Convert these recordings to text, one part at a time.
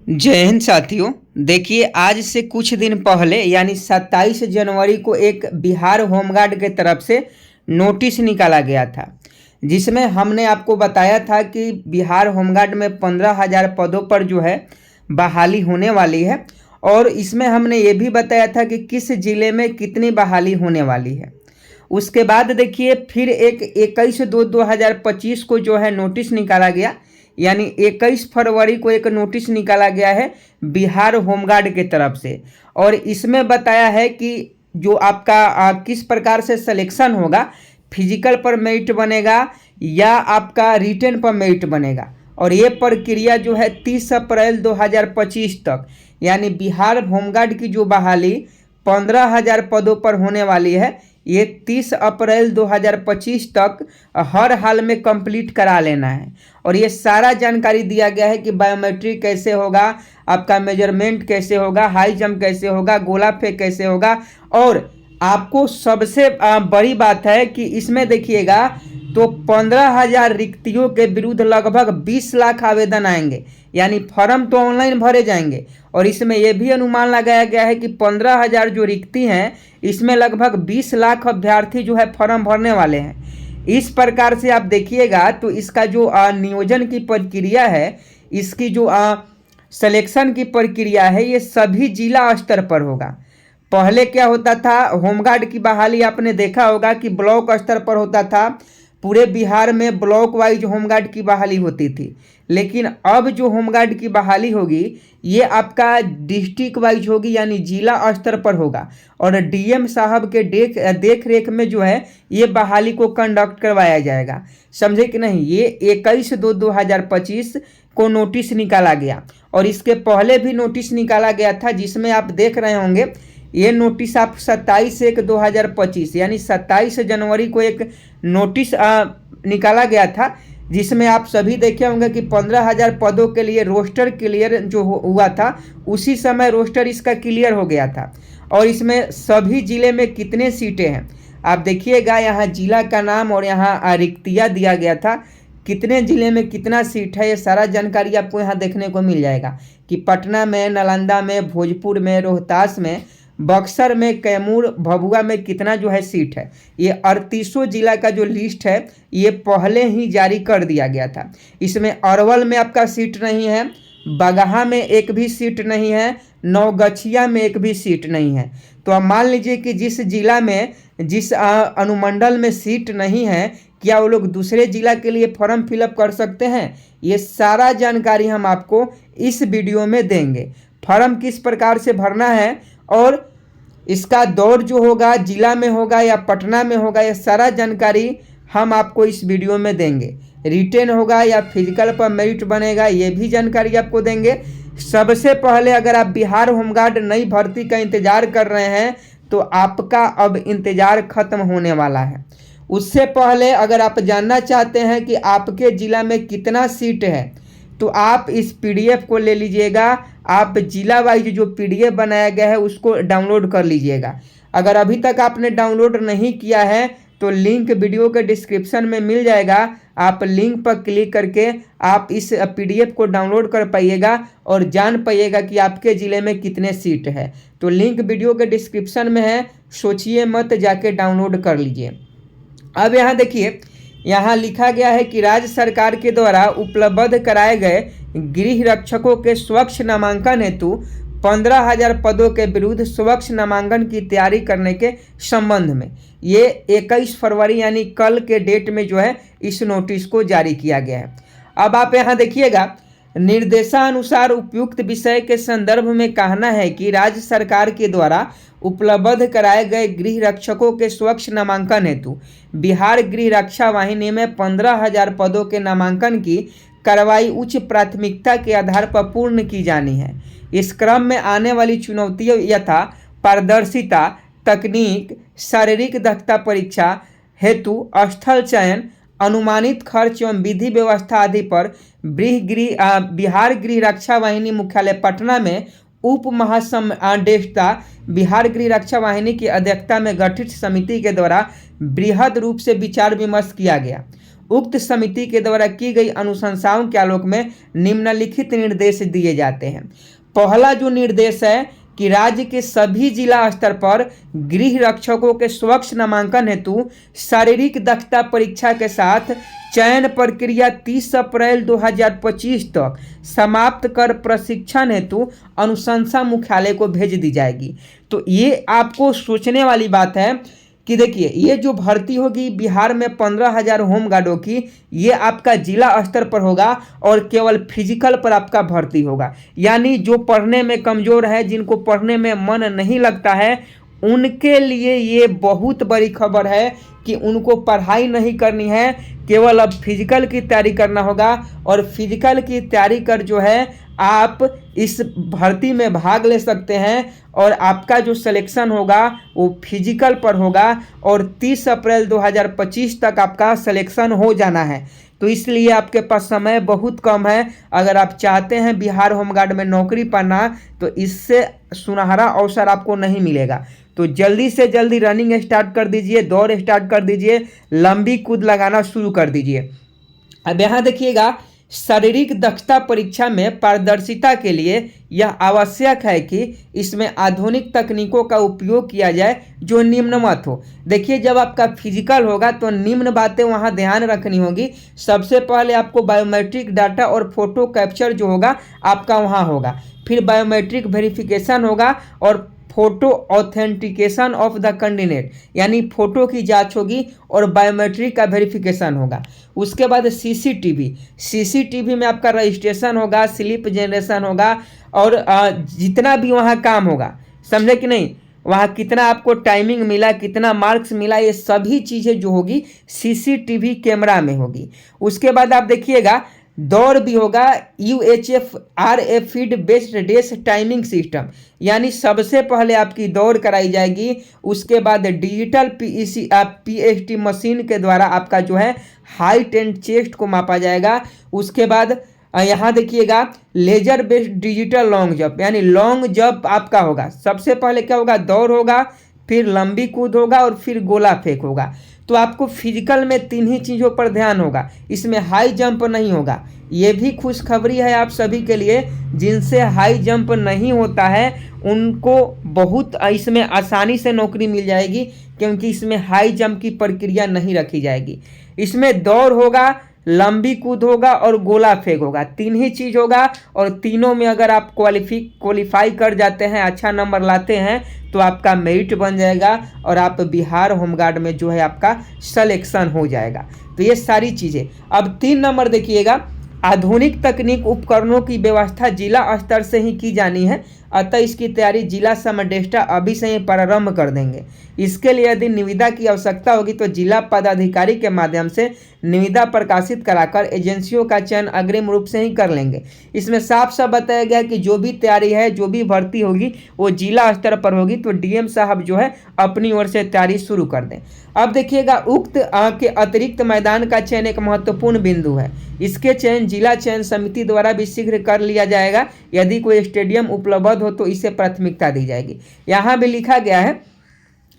जय हिंद साथियों। देखिए, आज से कुछ दिन पहले यानी 27 जनवरी को एक बिहार होमगार्ड के तरफ से नोटिस निकाला गया था, जिसमें हमने आपको बताया था कि बिहार होमगार्ड में 15,000 पदों पर जो है बहाली होने वाली है। और इसमें हमने ये भी बताया था कि किस ज़िले में कितनी बहाली होने वाली है। उसके बाद देखिए, फिर एक 21/2/2025 को जो है नोटिस निकाला गया, यानी 21 फरवरी को एक नोटिस निकाला गया है बिहार होमगार्ड के तरफ से। और इसमें बताया है कि जो आपका किस प्रकार से सिलेक्शन होगा, फिजिकल पर मेरिट बनेगा या आपका रिटन पर मेरिट बनेगा। और ये प्रक्रिया जो है 30 अप्रैल 2025 तक, यानी बिहार होमगार्ड की जो बहाली 15,000 पदों पर होने वाली है, ये 30 अप्रैल 2025 तक हर हाल में कंप्लीट करा लेना है। और ये सारा जानकारी दिया गया है कि बायोमेट्रिक कैसे होगा, आपका मेजरमेंट कैसे होगा, हाई जंप कैसे होगा, गोला फेंक कैसे होगा। और आपको सबसे बड़ी बात है कि इसमें देखिएगा तो 15,000 रिक्तियों के विरुद्ध लगभग 20 लाख आवेदन आएंगे, यानी फॉर्म तो ऑनलाइन भरे जाएंगे। और इसमें यह भी अनुमान लगाया गया है कि 15,000 जो रिक्ति हैं, इसमें लगभग 20 लाख अभ्यर्थी जो है फॉर्म भरने वाले हैं। इस प्रकार से आप देखिएगा तो इसका जो नियोजन की प्रक्रिया है, इसकी जो सिलेक्शन की प्रक्रिया है, ये सभी जिला स्तर पर होगा। पहले क्या होता था, होमगार्ड की बहाली आपने देखा होगा कि ब्लॉक स्तर पर होता था। पूरे बिहार में ब्लॉक वाइज होमगार्ड की बहाली होती थी। लेकिन अब जो होमगार्ड की बहाली होगी, ये आपका डिस्ट्रिक्ट वाइज होगी, यानी जिला स्तर पर होगा। और डीएम साहब के देख रेख में जो है ये बहाली को कंडक्ट करवाया जाएगा। समझे कि नहीं। ये 21/2/2025 को नोटिस निकाला गया। और इसके पहले भी नोटिस निकाला गया था, जिसमें आप देख रहे होंगे ये नोटिस आप 27/1/2025 यानी 27 जनवरी को एक नोटिस निकाला गया था, जिसमें आप सभी देखे होंगे कि 15,000 पदों के लिए रोस्टर क्लियर जो हुआ था, उसी समय रोस्टर इसका क्लियर हो गया था। और इसमें सभी जिले में कितने सीटें हैं आप देखिएगा, यहाँ जिला का नाम और यहाँ रिक्तियाँ दिया गया था, कितने जिले में कितना सीट है, ये सारा जानकारी आपको यहाँ देखने को मिल जाएगा कि पटना में, नालंदा में, भोजपुर में, रोहतास में, बक्सर में, कैमूर, भभुआ में कितना जो है सीट है। ये 38 जिला का जो लिस्ट है ये पहले ही जारी कर दिया गया था। इसमें अरवल में आपका सीट नहीं है, बगहा में एक भी सीट नहीं है, नवगछिया में एक भी सीट नहीं है। तो अब मान लीजिए कि जिस जिला में, जिस अनुमंडल में सीट नहीं है, क्या वो लोग दूसरे जिला के लिए फॉर्म फिलअप कर सकते हैं? ये सारा जानकारी हम आपको इस वीडियो में देंगे। फॉर्म किस प्रकार से भरना है और इसका दौर जो होगा जिला में होगा या पटना में होगा, ये सारा जानकारी हम आपको इस वीडियो में देंगे। रिटेन होगा या फिजिकल पर मेरिट बनेगा, ये भी जानकारी आपको देंगे। सबसे पहले अगर आप बिहार होमगार्ड नई भर्ती का इंतजार कर रहे हैं तो आपका अब इंतजार खत्म होने वाला है। उससे पहले अगर आप जानना चाहते हैं कि आपके ज़िला में कितना सीट है, तो आप इस पीडीएफ को ले लीजिएगा। आप जिला वाइज जो पीडीएफ बनाया गया है उसको डाउनलोड कर लीजिएगा। अगर अभी तक आपने डाउनलोड नहीं किया है तो लिंक वीडियो के डिस्क्रिप्शन में मिल जाएगा। आप लिंक पर क्लिक करके आप इस पीडीएफ को डाउनलोड कर पाइएगा और जान पाइएगा कि आपके ज़िले में कितने सीट है। तो लिंक वीडियो के डिस्क्रिप्शन में है, सोचिए मत, जाके डाउनलोड कर लीजिए। अब यहाँ देखिए, यहाँ लिखा गया है कि राज्य सरकार के द्वारा उपलब्ध कराए गए गृह रक्षकों के स्वच्छ नामांकन हेतु 15,000 पदों के विरुद्ध स्वच्छ नामांकन की तैयारी करने के संबंध में ये 21 फरवरी यानी कल के डेट में जो है इस नोटिस को जारी किया गया है। अब आप यहाँ देखिएगा, निर्देशानुसार उपयुक्त विषय के संदर्भ में कहना है कि राज्य सरकार के द्वारा उपलब्ध कराए गए गृह रक्षकों के स्वच्छ नामांकन हेतु बिहार गृह रक्षा वाहिनी में 15,000 पदों के नामांकन की कार्रवाई उच्च प्राथमिकता के आधार पर पूर्ण की जानी है। इस क्रम में आने वाली चुनौतियों यथा पारदर्शिता, तकनीक, शारीरिक दक्षता परीक्षा हेतु स्थल चयन, अनुमानित खर्च एवं विधि व्यवस्था आदि पर बिहार गृह रक्षा वाहिनी मुख्यालय पटना में उप महासंदेष्टा बिहार गृह रक्षा वाहिनी की अध्यक्षता में गठित समिति के द्वारा बृहद रूप से विचार विमर्श किया गया। उक्त समिति के द्वारा की गई अनुशंसाओं के आलोक में निम्नलिखित निर्देश दिए जाते हैं। पहला जो निर्देश है कि राज्य के सभी जिला स्तर पर गृह रक्षकों के स्वच्छ नामांकन हेतु शारीरिक दक्षता परीक्षा के साथ चयन प्रक्रिया 30 अप्रैल 2025 तक समाप्त कर प्रशिक्षण हेतु अनुशंसा मुख्यालय को भेज दी जाएगी। तो ये आपको सोचने वाली बात है कि देखिए ये जो भर्ती होगी बिहार में 15,000 होमगार्डों की, ये आपका जिला स्तर पर होगा और केवल फिजिकल पर आपका भर्ती होगा। यानी जो पढ़ने में कमज़ोर है, जिनको पढ़ने में मन नहीं लगता है, उनके लिए ये बहुत बड़ी खबर है कि उनको पढ़ाई नहीं करनी है, केवल अब फिजिकल की तैयारी करना होगा। और फिजिकल की तैयारी कर जो है आप इस भर्ती में भाग ले सकते हैं और आपका जो सिलेक्शन होगा वो फिजिकल पर होगा और 30 अप्रैल 2025 तक आपका सिलेक्शन हो जाना है। तो इसलिए आपके पास समय बहुत कम है। अगर आप चाहते हैं बिहार होमगार्ड में नौकरी पाना तो इससे सुनहरा अवसर आपको नहीं मिलेगा। तो जल्दी से जल्दी रनिंग स्टार्ट कर दीजिए, दौड़ स्टार्ट कर दीजिए, लंबी कूद लगाना शुरू कर दीजिए। अब यहाँ देखिएगा, शारीरिक दक्षता परीक्षा में पारदर्शिता के लिए यह आवश्यक है कि इसमें आधुनिक तकनीकों का उपयोग किया जाए जो निम्नमत हो। देखिए जब आपका फिजिकल होगा तो निम्न बातें वहाँ ध्यान रखनी होगी। सबसे पहले आपको बायोमेट्रिक डाटा और फोटो कैप्चर जो होगा आपका वहाँ होगा, फिर बायोमेट्रिक वेरिफिकेशन होगा और photo authentication of the candidate, यानी फोटो की जांच होगी और बायोमेट्रिक का वेरिफिकेशन होगा। उसके बाद सीसीटीवी में आपका रजिस्ट्रेशन होगा, स्लिप जनरेशन होगा और जितना भी वहाँ काम होगा, समझे कि नहीं, वहाँ कितना आपको टाइमिंग मिला, कितना मार्क्स मिला, ये सभी चीज़ें जो होगी सीसीटीवी कैमरा में होगी। उसके बाद आप देखिएगा दौड़ भी होगा, UHF RA feed based race timing system, यानी सबसे पहले आपकी दौड़ कराई जाएगी। उसके बाद डिजिटल PST मशीन के द्वारा आपका जो है हाइट एंड चेस्ट को मापा जाएगा। उसके बाद यहाँ देखिएगा laser based digital long jump, यानी लॉन्ग जंप आपका होगा। सबसे पहले क्या होगा, दौड़ होगा, फिर लंबी कूद होगा और फिर गोला फेंक होगा। तो आपको फिजिकल में 3 ही चीज़ों पर ध्यान होगा, इसमें हाई जंप नहीं होगा। ये भी खुशखबरी है आप सभी के लिए, जिनसे हाई जंप नहीं होता है उनको बहुत इसमें आसानी से नौकरी मिल जाएगी, क्योंकि इसमें हाई जंप की प्रक्रिया नहीं रखी जाएगी। इसमें दौड़ होगा, लंबी कूद होगा और गोला फेंक होगा, 3 ही चीज़ होगा। और तीनों में अगर आप क्वालिफाई कर जाते हैं, अच्छा नंबर लाते हैं, तो आपका मेरिट बन जाएगा और आप बिहार होमगार्ड में जो है आपका सिलेक्शन हो जाएगा। तो ये सारी चीज़ें। अब 3 नंबर देखिएगा, आधुनिक तकनीक उपकरणों की व्यवस्था जिला स्तर से ही की जानी है, अतः इसकी तैयारी जिला समडेष्टा अभी से ही प्रारंभ कर देंगे। इसके लिए यदि निविदा की आवश्यकता होगी तो जिला पदाधिकारी के माध्यम से निविदा प्रकाशित कराकर एजेंसियों का चयन अग्रिम रूप से ही कर लेंगे। इसमें साफ साफ बताया गया कि जो भी तैयारी है, जो भी भर्ती होगी वो जिला स्तर पर होगी। तो DM साहब जो है अपनी ओर से तैयारी शुरू कर दें। अब देखिएगा, उक्त के अतिरिक्त मैदान का चयन एक महत्वपूर्ण बिंदु है। इसके चयन जिला चयन समिति द्वारा भी शीघ्र कर लिया जाएगा। यदि कोई स्टेडियम उपलब्ध हो तो इसे प्राथमिकता दी जाएगी। यहाँ भी लिखा गया है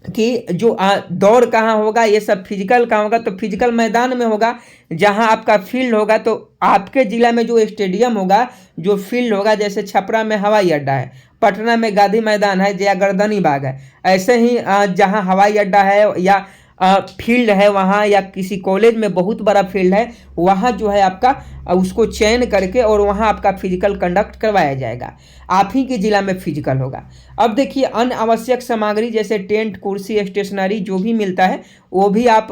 कि जो दौड़ कहाँ होगा, ये सब फिजिकल कहाँ होगा, तो फिजिकल मैदान में होगा जहाँ आपका फील्ड होगा। तो आपके ज़िला में जो स्टेडियम होगा, जो फील्ड होगा, जैसे छपरा में हवाई अड्डा है, पटना में गांधी मैदान है या गर्दनी बाग है, ऐसे ही जहाँ हवाई अड्डा है या फील्ड है वहाँ, या किसी कॉलेज में बहुत बड़ा फील्ड है, वहाँ जो है आपका उसको चयन करके और वहाँ आपका फिजिकल कंडक्ट करवाया जाएगा। आप ही के ज़िला में फिजिकल होगा। अब देखिए, अन्य आवश्यक सामग्री जैसे टेंट, कुर्सी, स्टेशनरी जो भी मिलता है वो भी आप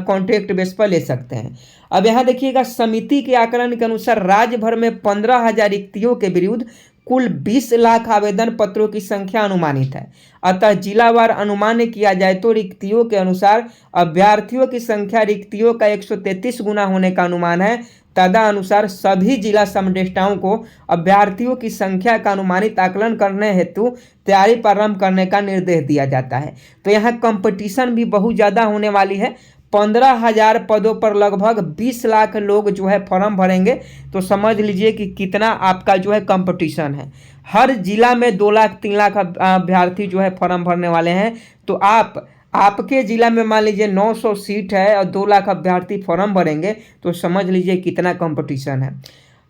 कॉन्ट्रैक्ट बेस पर ले सकते हैं। अब यहाँ देखिएगा, समिति के आकलन के अनुसार राज्य भर में 15,000 रिक्तियों के विरुद्ध कुल 20 लाख आवेदन पत्रों की संख्या अनुमानित है। अतः जिलावार अनुमान किया जाए तो रिक्तियों के अनुसार अभ्यर्थियों की संख्या रिक्तियों का 133 गुना होने का अनुमान है। तदनुसार सभी जिला समडेष्टाओं को अभ्यर्थियों की संख्या का अनुमानित आकलन करने हेतु तैयारी प्रारंभ करने का निर्देश दिया जाता है। तो यहाँ कंपटीशन भी बहुत ज़्यादा होने वाली है। 15,000 पदों पर लगभग 20 लाख लोग जो है फॉर्म भरेंगे। तो समझ लीजिए कि कितना आपका जो है कंपटीशन है। हर जिला में 2 लाख 3 लाख अभ्यर्थी जो है फॉर्म भरने वाले हैं। तो आप आपके जिला में मान लीजिए 900 सीट है और 2 लाख अभ्यर्थी फॉर्म भरेंगे, तो समझ लीजिए कितना कंपटीशन है।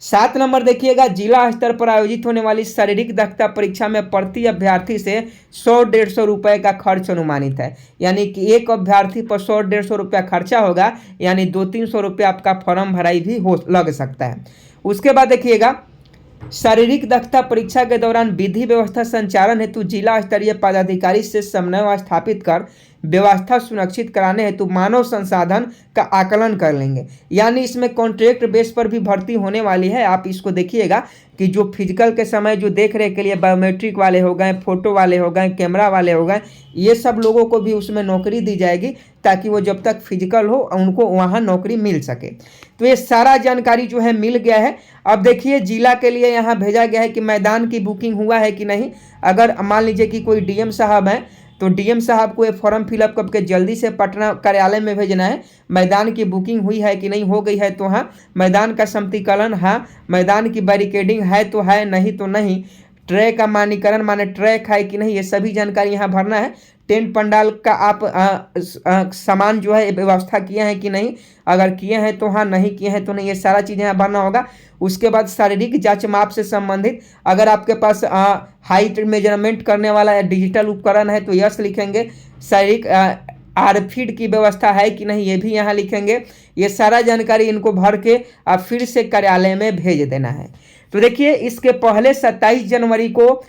7 नंबर देखिएगा, जिला स्तर पर आयोजित होने वाली शारीरिक दक्षता परीक्षा में प्रति अभ्यर्थी से 100-150 रुपए का खर्च अनुमानित है। यानी कि एक अभ्यर्थी पर 100-150 रुपया खर्चा होगा, यानी 200-300 रुपया आपका फॉर्म भराई भी लग सकता है। उसके बाद देखिएगा, शारीरिक दक्षता परीक्षा के दौरान विधि व्यवस्था संचालन हेतु जिला स्तरीय पदाधिकारी से समन्वय स्थापित कर व्यवस्था सुनिश्चित कराने हेतु मानव संसाधन का आकलन कर लेंगे। यानी इसमें कॉन्ट्रैक्ट बेस पर भी भर्ती होने वाली है। आप इसको देखिएगा कि जो फिजिकल के समय जो देख रेख के लिए बायोमेट्रिक वाले हो गए, फोटो वाले हो गए, कैमरा वाले हो गए, ये सब लोगों को भी उसमें नौकरी दी जाएगी, ताकि वो जब तक फिजिकल हो उनको वहाँ नौकरी मिल सके। तो ये सारा जानकारी जो है मिल गया है। अब देखिए, जिला के लिए यहाँ भेजा गया है कि मैदान की बुकिंग हुआ है कि नहीं। अगर मान लीजिए कि कोई डीएम साहब हैं, तो डीएम साहब को ये फॉर्म फिलअप करके जल्दी से पटना कार्यालय में भेजना है। मैदान की बुकिंग हुई है कि नहीं, हो गई है तो हाँ, मैदान का समतीकरण हाँ, मैदान की बैरिकेडिंग है तो है, नहीं तो नहीं, ट्रैक का मानीकरण माने ट्रैक है कि नहीं, ये सभी जानकारी यहाँ भरना है। टेंट पंडाल का आप सामान जो है व्यवस्था किए हैं कि नहीं, अगर किए हैं तो हाँ, नहीं किए हैं तो नहीं, ये सारा चीज़ यहाँ भरना होगा। उसके बाद शारीरिक जांच माप से संबंधित अगर आपके पास हाइट मेजरमेंट करने वाला डिजिटल उपकरण है तो यस लिखेंगे। शारीरिक आरफीड की व्यवस्था है कि नहीं, ये भी यहाँ लिखेंगे। ये सारा जानकारी इनको भर के आप फिर से कार्यालय में भेज देना है। तो देखिए, इसके पहले 27 जनवरी को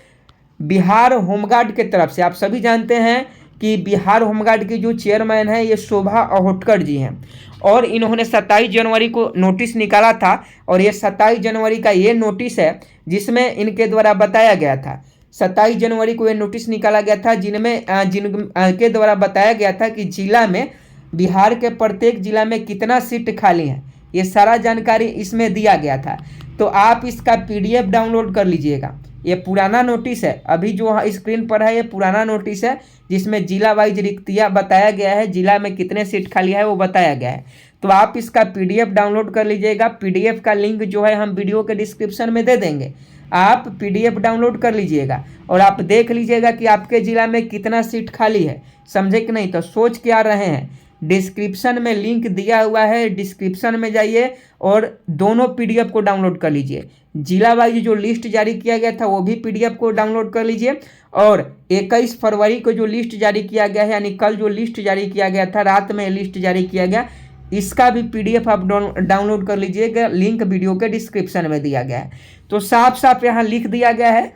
बिहार होमगार्ड के तरफ से, आप सभी जानते हैं कि बिहार होमगार्ड की जो चेयरमैन है ये शोभा अहोटकर जी हैं, और इन्होंने 27 जनवरी को नोटिस निकाला था। और ये 27 जनवरी का ये नोटिस है जिसमें इनके द्वारा बताया गया था, 27 जनवरी को ये नोटिस निकाला गया था जिनके द्वारा बताया गया था कि जिला में, बिहार के प्रत्येक जिला में कितना सीट खाली है, ये सारा जानकारी इसमें दिया गया था। तो आप इसका PDF डाउनलोड कर लीजिएगा। ये पुराना नोटिस है, अभी जो स्क्रीन पर है ये पुराना नोटिस है, जिसमें जिला वाइज रिक्तियाँ बताया गया है, जिला में कितने सीट खाली है वो बताया गया है। तो आप इसका PDF डाउनलोड कर लीजिएगा। PDF का लिंक जो है हम वीडियो के डिस्क्रिप्शन में दे देंगे, आप PDF डाउनलोड कर लीजिएगा और आप देख लीजिएगा कि आपके ज़िला में कितना सीट खाली है। समझे कि नहीं? तो सोच क्या रहे हैं, डिस्क्रिप्शन में लिंक दिया हुआ है, डिस्क्रिप्शन में जाइए और दोनों PDF को डाउनलोड कर लीजिए। जिला वाइज जो लिस्ट जारी किया गया था वो भी PDF को डाउनलोड कर लीजिए, और 21 फरवरी को जो लिस्ट जारी किया गया है, यानी कल जो लिस्ट जारी किया गया था, रात में लिस्ट जारी किया गया, इसका भी PDF आप डाउनलोड कर लीजिएगा। लिंक वीडियो के डिस्क्रिप्शन में दिया गया है। तो साफ साफ यहाँ लिख दिया गया है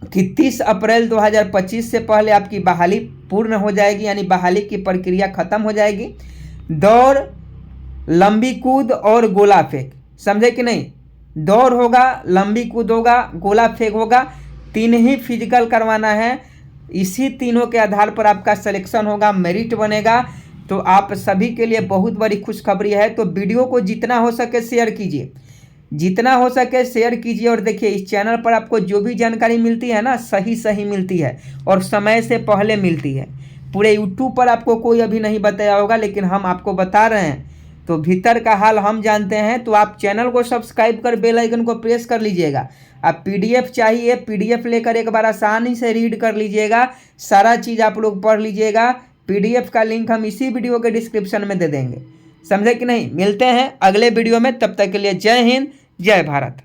कि 30 अप्रैल 2025 से पहले आपकी बहाली पूर्ण हो जाएगी, यानी बहाली की प्रक्रिया खत्म हो जाएगी। दौड़, लंबी कूद और गोला फेंक, समझे कि नहीं? दौड़ होगा, लंबी कूद होगा, गोला फेंक होगा, 3 ही फिजिकल करवाना है। इसी तीनों के आधार पर आपका सिलेक्शन होगा, मेरिट बनेगा। तो आप सभी के लिए बहुत बड़ी खुशखबरी है। तो वीडियो को जितना हो सके शेयर कीजिए, जितना हो सके शेयर कीजिए। और देखिए, इस चैनल पर आपको जो भी जानकारी मिलती है ना, सही मिलती है और समय से पहले मिलती है। पूरे यूट्यूब पर आपको कोई अभी नहीं बताया होगा, लेकिन हम आपको बता रहे हैं। तो भीतर का हाल हम जानते हैं। तो आप चैनल को सब्सक्राइब कर बेल आइकन को प्रेस कर लीजिएगा। आप PDF चाहिए, PDF लेकर एक बार आसानी से रीड कर लीजिएगा, सारा चीज़ आप लोग पढ़ लीजिएगा। PDF का लिंक हम इसी वीडियो के डिस्क्रिप्शन में दे देंगे, समझे कि नहीं? मिलते हैं अगले वीडियो में, तब तक के लिए जय हिंद, जय भारत।